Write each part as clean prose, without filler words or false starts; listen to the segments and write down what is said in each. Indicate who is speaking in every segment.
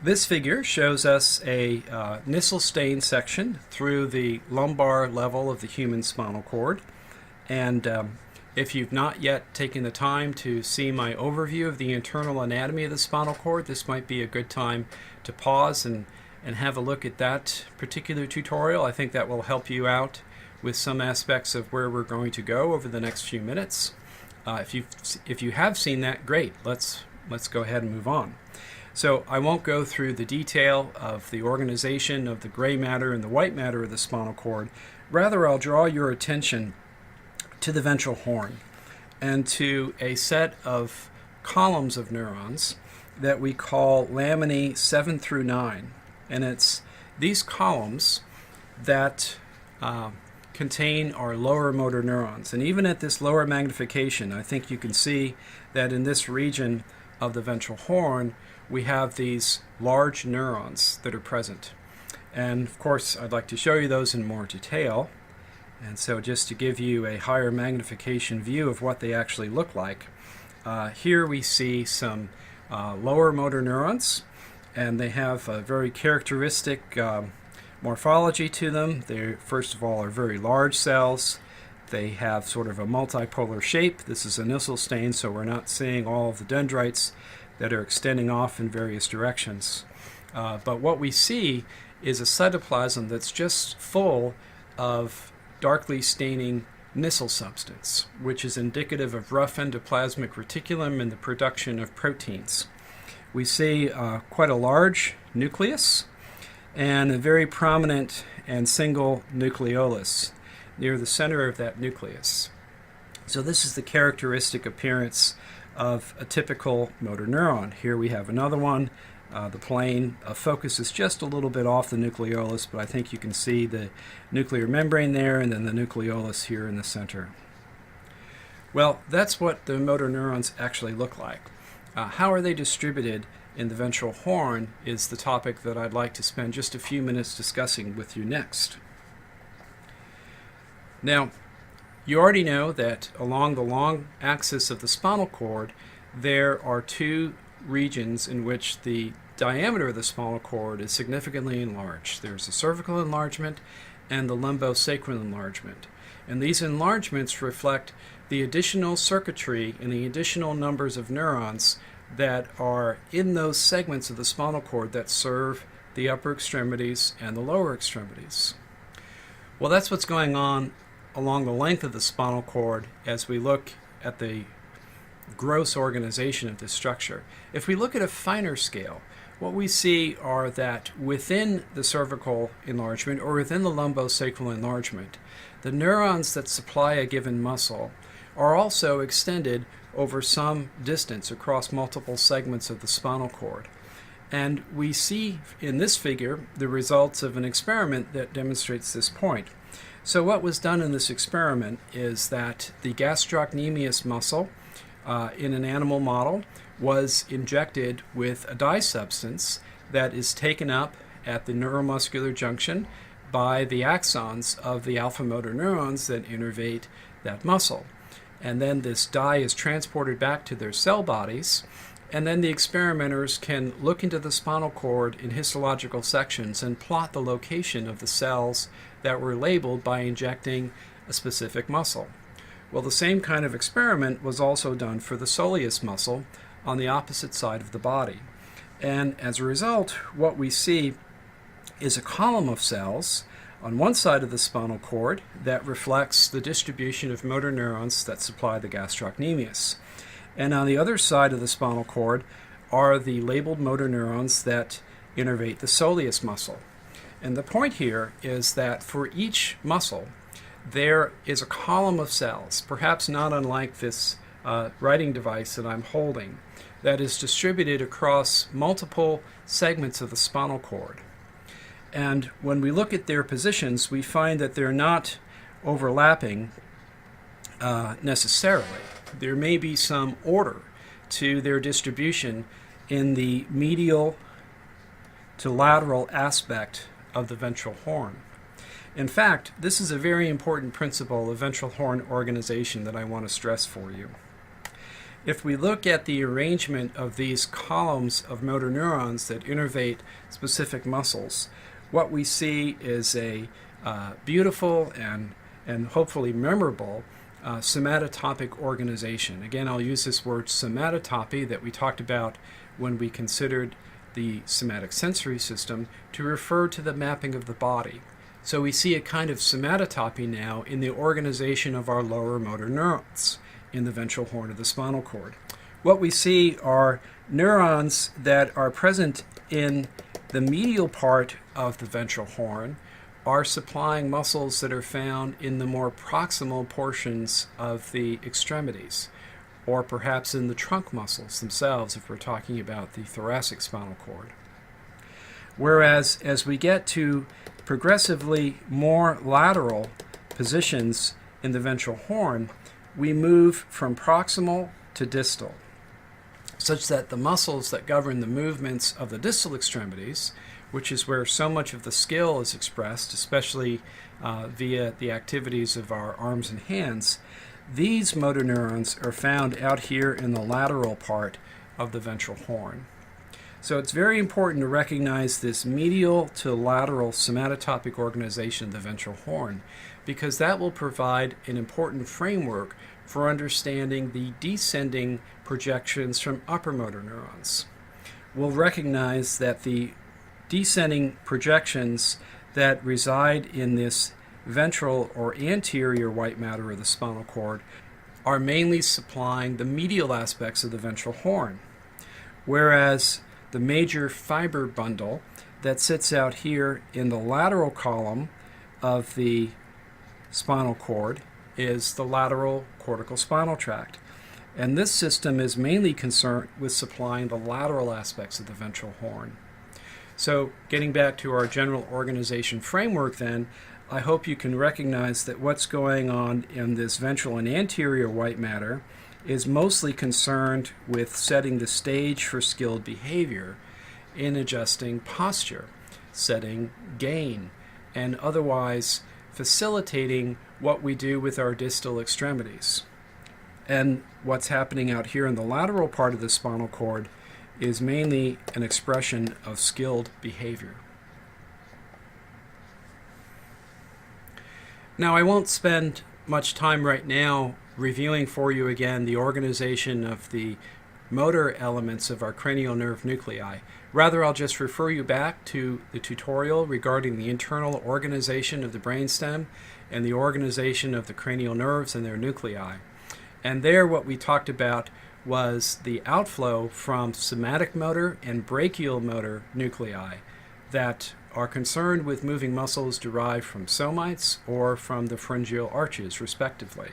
Speaker 1: This figure shows us a Nissl stain section through the lumbar level of the human spinal cord. And if you've not yet taken the time to see my overview of the internal anatomy of the spinal cord, this might be a good time to pause and have a look at that particular tutorial. I think that will help you out with some aspects of where we're going to go over the next few minutes. If you have seen that, great. Let's go ahead and move on. So I won't go through the detail of the organization of the gray matter and the white matter of the spinal cord. Rather, I'll draw your attention to the ventral horn and to a set of columns of neurons that we call laminae 7 through 9. And it's these columns that contain our lower motor neurons. And even at this lower magnification, I think you can see that in this region of the ventral horn, we have these large neurons that are present. And of course, I'd like to show you those in more detail. And so just to give you a higher magnification view of what they actually look like, here we see some lower motor neurons, and they have a very characteristic morphology to them. They, first of all, are very large cells. They have sort of a multipolar shape. This is a Nissl stain, so we're not seeing all of the dendrites that are extending off in various directions. But what we see is a cytoplasm that's just full of darkly staining Nissl substance, which is indicative of rough endoplasmic reticulum and the production of proteins. We see quite a large nucleus and a very prominent and single nucleolus near the center of that nucleus. So this is the characteristic appearance of a typical motor neuron. Here we have another one. The plane of focus is just a little bit off the nucleolus, but I think you can see the nuclear membrane there and then the nucleolus here in the center. Well, that's what the motor neurons actually look like. How are they distributed in the ventral horn is the topic that I'd like to spend just a few minutes discussing with you next. Now, you already know that along the long axis of the spinal cord, there are two regions in which the diameter of the spinal cord is significantly enlarged. There's the cervical enlargement and the lumbosacral enlargement. And these enlargements reflect the additional circuitry and the additional numbers of neurons that are in those segments of the spinal cord that serve the upper extremities and the lower extremities. Well, that's what's going on along the length of the spinal cord as we look at the gross organization of this structure. If we look at a finer scale, what we see are that within the cervical enlargement or within the lumbosacral enlargement, the neurons that supply a given muscle are also extended over some distance across multiple segments of the spinal cord. And we see in this figure the results of an experiment that demonstrates this point. So what was done in this experiment is that the gastrocnemius muscle in an animal model was injected with a dye substance that is taken up at the neuromuscular junction by the axons of the alpha motor neurons that innervate that muscle. And then this dye is transported back to their cell bodies, and then the experimenters can look into the spinal cord in histological sections and plot the location of the cells that were labeled by injecting a specific muscle. Well, the same kind of experiment was also done for the soleus muscle on the opposite side of the body. And as a result, what we see is a column of cells on one side of the spinal cord that reflects the distribution of motor neurons that supply the gastrocnemius. And on the other side of the spinal cord are the labeled motor neurons that innervate the soleus muscle. And the point here is that for each muscle, there is a column of cells, perhaps not unlike this writing device that I'm holding, that is distributed across multiple segments of the spinal cord. And when we look at their positions, we find that they're not overlapping necessarily. There may be some order to their distribution in the medial to lateral aspect of the ventral horn. In fact, this is a very important principle of ventral horn organization that I want to stress for you. If we look at the arrangement of these columns of motor neurons that innervate specific muscles, what we see is a beautiful and hopefully memorable somatotopy organization. Again, I'll use this word somatotopy that we talked about when we considered the somatic sensory system to refer to the mapping of the body. So we see a kind of somatotopy now in the organization of our lower motor neurons in the ventral horn of the spinal cord. What we see are neurons that are present in the medial part of the ventral horn are supplying muscles that are found in the more proximal portions of the extremities, or perhaps in the trunk muscles themselves if we're talking about the thoracic spinal cord. Whereas as we get to progressively more lateral positions in the ventral horn, we move from proximal to distal, such that the muscles that govern the movements of the distal extremities, which is where so much of the skill is expressed, especially via the activities of our arms and hands, these motor neurons are found out here in the lateral part of the ventral horn. So it's very important to recognize this medial to lateral somatotopic organization of the ventral horn, because that will provide an important framework for understanding the descending projections from upper motor neurons. We'll recognize that the descending projections that reside in this ventral or anterior white matter of the spinal cord are mainly supplying the medial aspects of the ventral horn, whereas the major fiber bundle that sits out here in the lateral column of the spinal cord is the lateral cortical spinal tract. And this system is mainly concerned with supplying the lateral aspects of the ventral horn. So getting back to our general organization framework then, I hope you can recognize that what's going on in this ventral and anterior white matter is mostly concerned with setting the stage for skilled behavior in adjusting posture, setting gain, and otherwise facilitating what we do with our distal extremities. And what's happening out here in the lateral part of the spinal cord is mainly an expression of skilled behavior. Now, I won't spend much time right now reviewing for you again the organization of the motor elements of our cranial nerve nuclei. Rather, I'll just refer you back to the tutorial regarding the internal organization of the brainstem and the organization of the cranial nerves and their nuclei. And there what we talked about was the outflow from somatic motor and brachial motor nuclei that are concerned with moving muscles derived from somites or from the pharyngeal arches, respectively.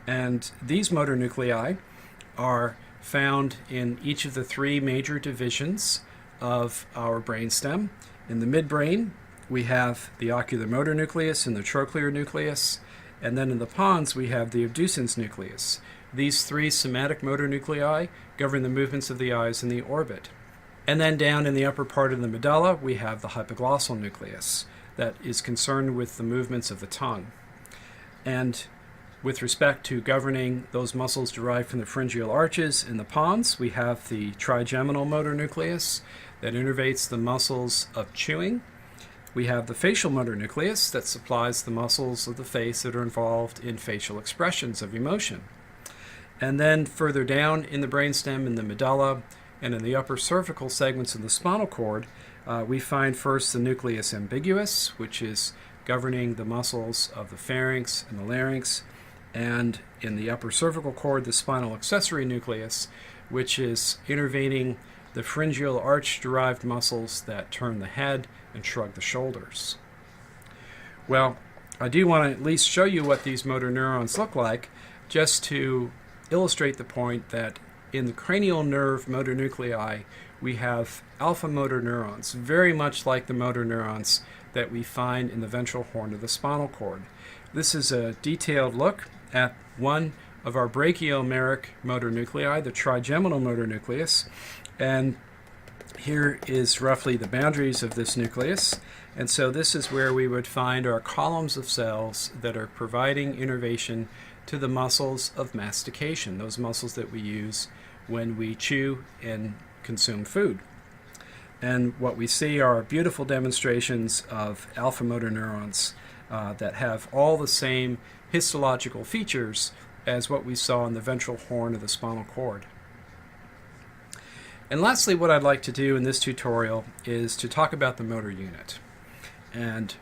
Speaker 1: And these motor nuclei are found in each of the three major divisions of our brainstem. In the midbrain, we have the ocular motor nucleus and the trochlear nucleus, and then in the pons, we have the abducens nucleus. These three somatic motor nuclei govern the movements of the eyes in the orbit. And then down in the upper part of the medulla, we have the hypoglossal nucleus that is concerned with the movements of the tongue. And with respect to governing those muscles derived from the pharyngeal arches in the pons, we have the trigeminal motor nucleus that innervates the muscles of chewing. We have the facial motor nucleus that supplies the muscles of the face that are involved in facial expressions of emotion. And then further down in the brainstem, in the medulla, and in the upper cervical segments of the spinal cord, we find first the nucleus ambiguus, which is governing the muscles of the pharynx and the larynx, and in the upper cervical cord, the spinal accessory nucleus, which is innervating the pharyngeal arch-derived muscles that turn the head and shrug the shoulders. Well, I do want to at least show you what these motor neurons look like, just to illustrate the point that in the cranial nerve motor nuclei, we have alpha motor neurons, very much like the motor neurons that we find in the ventral horn of the spinal cord. This is a detailed look at one of our brachiomeric motor nuclei, the trigeminal motor nucleus, and here is roughly the boundaries of this nucleus. And so this is where we would find our columns of cells that are providing innervation to the muscles of mastication, those muscles that we use when we chew and consume food. And what we see are beautiful demonstrations of alpha motor neurons that have all the same histological features as what we saw in the ventral horn of the spinal cord. And lastly, what I'd like to do in this tutorial is to talk about the motor unit and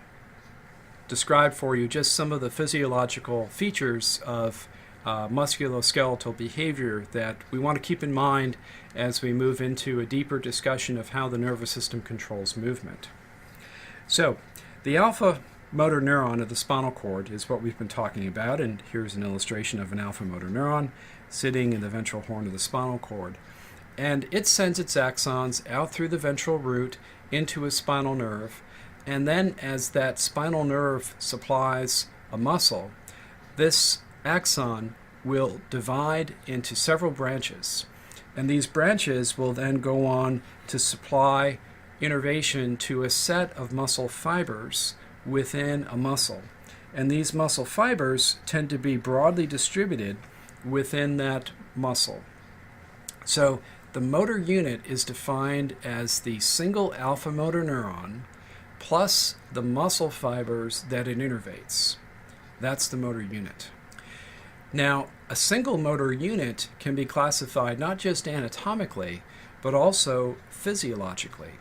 Speaker 1: describe for you just some of the physiological features of musculoskeletal behavior that we want to keep in mind as we move into a deeper discussion of how the nervous system controls movement. So, the alpha motor neuron of the spinal cord is what we've been talking about, and here's an illustration of an alpha motor neuron sitting in the ventral horn of the spinal cord. And it sends its axons out through the ventral root into a spinal nerve, and then as that spinal nerve supplies a muscle, this axon will divide into several branches, and these branches will then go on to supply innervation to a set of muscle fibers within a muscle. And these muscle fibers tend to be broadly distributed within that muscle. So the motor unit is defined as the single alpha motor neuron plus the muscle fibers that it innervates. That's the motor unit. Now, a single motor unit can be classified not just anatomically, but also physiologically.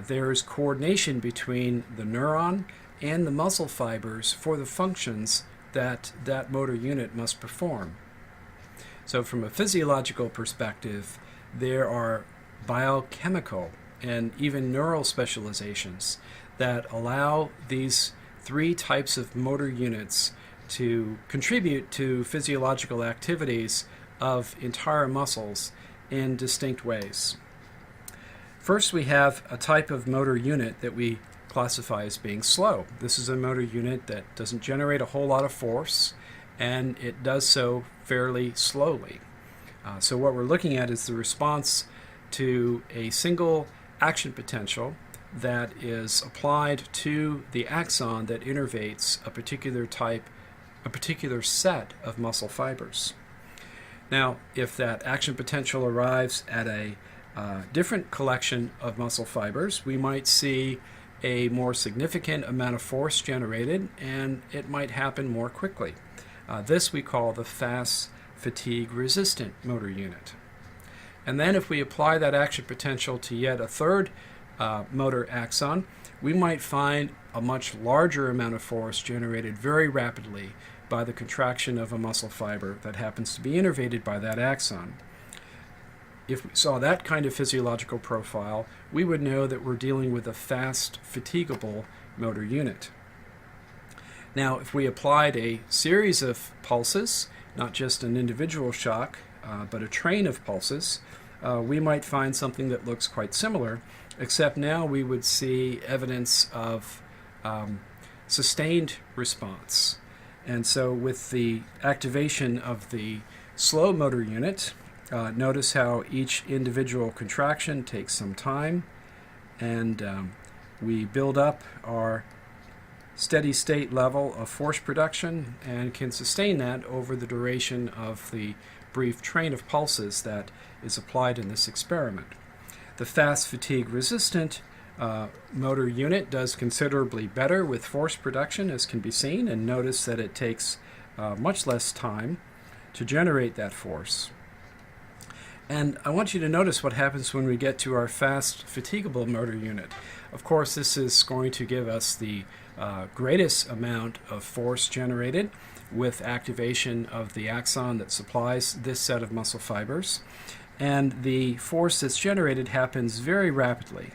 Speaker 1: There's coordination between the neuron and the muscle fibers for the functions that that motor unit must perform. So from a physiological perspective, there are biochemical and even neural specializations that allow these three types of motor units to contribute to physiological activities of entire muscles in distinct ways. First, we have a type of motor unit that we classify as being slow. This is a motor unit that doesn't generate a whole lot of force, and it does so fairly slowly. So what we're looking at is the response to a single action potential that is applied to the axon that innervates a particular set of muscle fibers. Now, if that action potential arrives at a different collection of muscle fibers, we might see a more significant amount of force generated, and it might happen more quickly. This we call the fast fatigue resistant motor unit. And then if we apply that action potential to yet a third motor axon, we might find a much larger amount of force generated very rapidly by the contraction of a muscle fiber that happens to be innervated by that axon. If we saw that kind of physiological profile, we would know that we're dealing with a fast, fatigable motor unit. Now, if we applied a series of pulses, not just an individual shock, but a train of pulses, we might find something that looks quite similar, except now we would see evidence of sustained response. And so with the activation of the slow motor unit, notice how each individual contraction takes some time, and we build up our steady state level of force production and can sustain that over the duration of the brief train of pulses that is applied in this experiment. The fast fatigue resistant motor unit does considerably better with force production, as can be seen, and notice that it takes much less time to generate that force. And I want you to notice what happens when we get to our fast fatigable motor unit. Of course, this is going to give us the greatest amount of force generated with activation of the axon that supplies this set of muscle fibers. And the force that's generated happens very rapidly.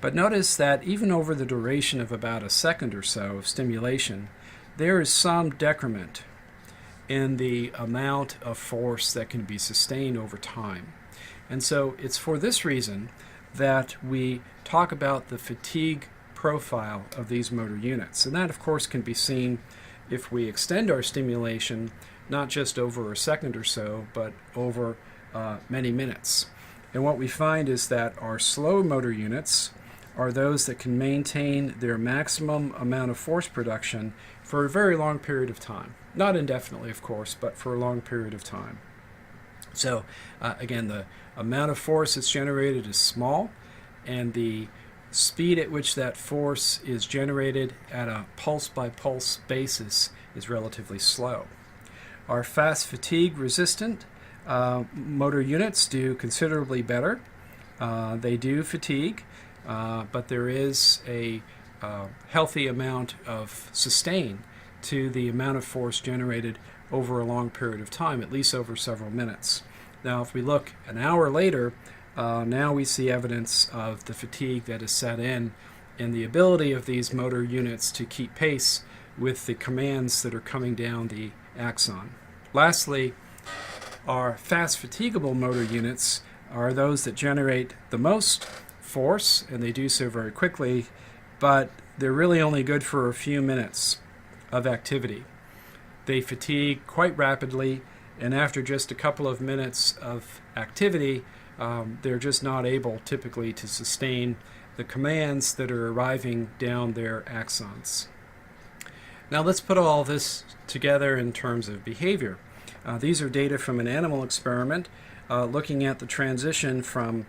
Speaker 1: But notice that even over the duration of about a second or so of stimulation, there is some decrement in the amount of force that can be sustained over time. And so it's for this reason that we talk about the fatigue profile of these motor units. And that, of course, can be seen if we extend our stimulation not just over a second or so, but over many minutes. And what we find is that our slow motor units are those that can maintain their maximum amount of force production for a very long period of time. Not indefinitely, of course, but for a long period of time. So again, the amount of force that's generated is small, and the speed at which that force is generated at a pulse-by-pulse basis is relatively slow. Our fast fatigue resistant motor units do considerably better. They do fatigue, but there is a healthy amount of sustain to the amount of force generated over a long period of time, at least over several minutes. Now, if we look an hour later, now we see evidence of the fatigue that is set in and the ability of these motor units to keep pace with the commands that are coming down the axon. Lastly, our fast fatigable motor units are those that generate the most force, and they do so very quickly, but they're really only good for a few minutes of activity. They fatigue quite rapidly, and after just a couple of minutes of activity, they're just not able typically to sustain the commands that are arriving down their axons. Now let's put all this together in terms of behavior. These are data from an animal experiment looking at the transition from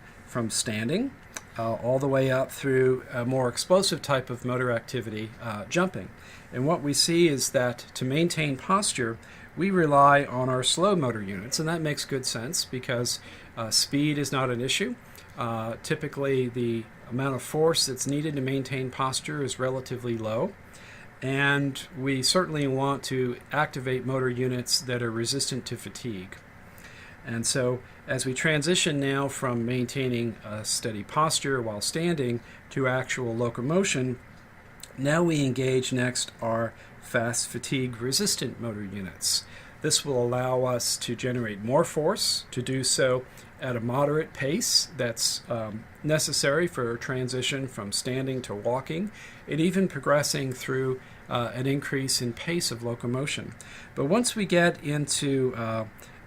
Speaker 1: standing all the way up through a more explosive type of motor activity, jumping. And what we see is that to maintain posture, we rely on our slow motor units, and that makes good sense because speed is not an issue. Typically, the amount of force that's needed to maintain posture is relatively low, and we certainly want to activate motor units that are resistant to fatigue. And so as we transition now from maintaining a steady posture while standing to actual locomotion, now we engage next our fast fatigue resistant motor units. This will allow us to generate more force, to do so at a moderate pace that's necessary for a transition from standing to walking, and even progressing through an increase in pace of locomotion. But once we get into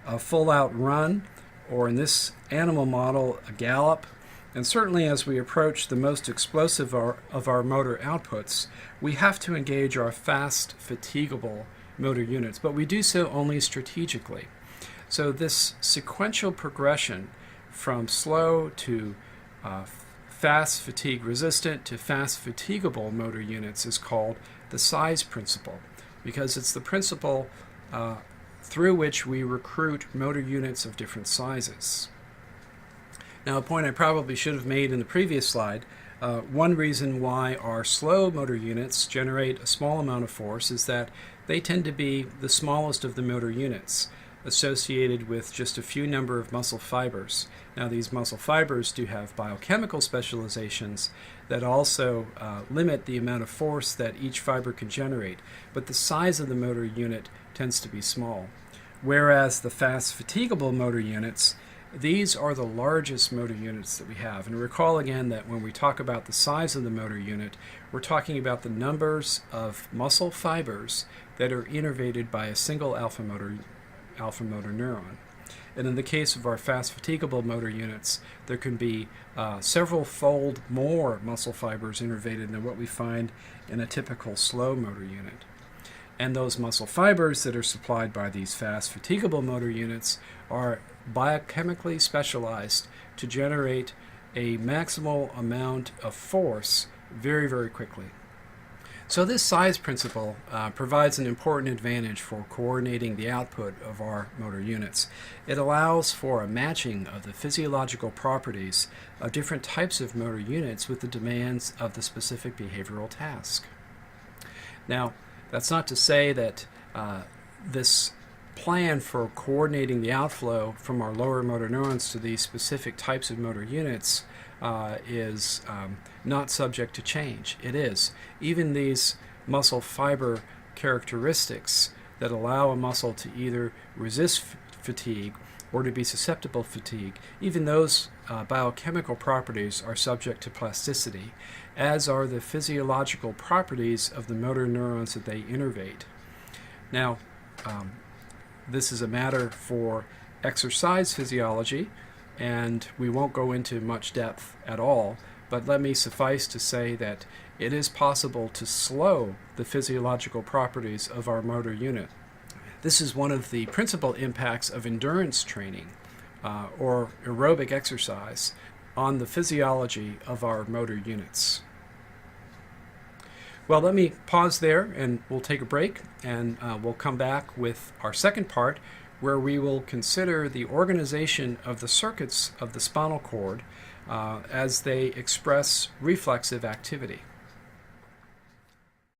Speaker 1: a full-out run, or in this animal model, a gallop, and certainly as we approach the most explosive of our motor outputs, we have to engage our fast fatigable motor units, but we do so only strategically. So this sequential progression from slow to fast fatigue resistant to fast fatigable motor units is called the size principle, because it's the principle through which we recruit motor units of different sizes. Now, a point I probably should have made in the previous slide, one reason why our slow motor units generate a small amount of force is that they tend to be the smallest of the motor units, associated with just a few number of muscle fibers. Now, these muscle fibers do have biochemical specializations that also limit the amount of force that each fiber can generate, but the size of the motor unit tends to be small. Whereas the fast fatigable motor units, these are the largest motor units that we have. And recall again that when we talk about the size of the motor unit, we're talking about the numbers of muscle fibers that are innervated by a single alpha motor neuron. And in the case of our fast fatigable motor units, there can be several fold more muscle fibers innervated than what we find in a typical slow motor unit. And those muscle fibers that are supplied by these fast fatigable motor units are biochemically specialized to generate a maximal amount of force very, very quickly. So this size principle provides an important advantage for coordinating the output of our motor units. It allows for a matching of the physiological properties of different types of motor units with the demands of the specific behavioral task. Now, that's not to say that this plan for coordinating the outflow from our lower motor neurons to these specific types of motor units is not subject to change. It is. Even these muscle fiber characteristics that allow a muscle to either resist fatigue or to be susceptible to fatigue, even those biochemical properties are subject to plasticity, as are the physiological properties of the motor neurons that they innervate. Now, this is a matter for exercise physiology, and we won't go into much depth at all, but let me suffice to say that it is possible to slow the physiological properties of our motor unit. This is one of the principal impacts of endurance training or aerobic exercise on the physiology of our motor units. Well, let me pause there and we'll take a break, and we'll come back with our second part, where we will consider the organization of the circuits of the spinal cord as they express reflexive activity.